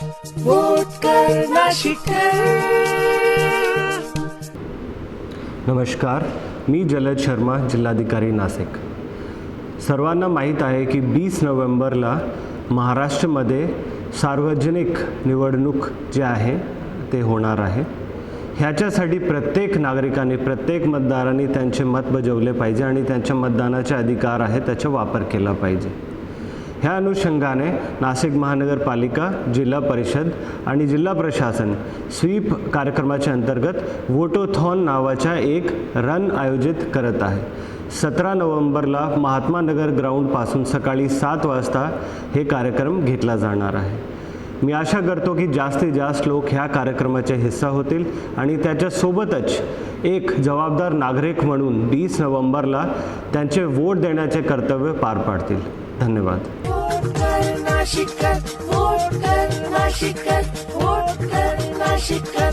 Vote कर नाशिककर. नमस्कार, मी जलद शर्मा, जिल्हाधिकारी नाशिक. सर्वांना माहीत आहे की 20 नोव्हेंबरला महाराष्ट्रामध्ये सार्वजनिक निवडणूक जे आहे ते होणार आहे. ह्याच्यासाठी प्रत्येक नागरिकाने, प्रत्येक मतदारांनी त्यांचे मत बजावले पाहिजे आणि त्यांच्या मतदानाचे अधिकार आहे त्याचा वापर केला पाहिजे. ह्या अनुषंगाने नाशिक महानगरपालिका, जिल्हा परिषद आणि जिल्हा प्रशासन स्वीप कार्यक्रमाच्या अंतर्गत वोटोथॉन नावाचा एक रन आयोजित करत आहे. 17 नोव्हेंबरला महात्मा नगर ग्राउंडपासून सकाळी 7 वाजता हे कार्यक्रम घेतला जाणार आहे. मी आशा करतो की जास्तीत जास्त लोक ह्या कार्यक्रमाचे हिस्सा होतील आणि त्याच्यासोबतच एक जबाबदार नागरिक म्हणून 20 नोव्हेंबरला त्यांचे वोट देण्याचे कर्तव्य पार पाडतील. धन्यवाद. वोट कर नाशिककर, वोट कर नाशिककर, वोट कर नाशिककर.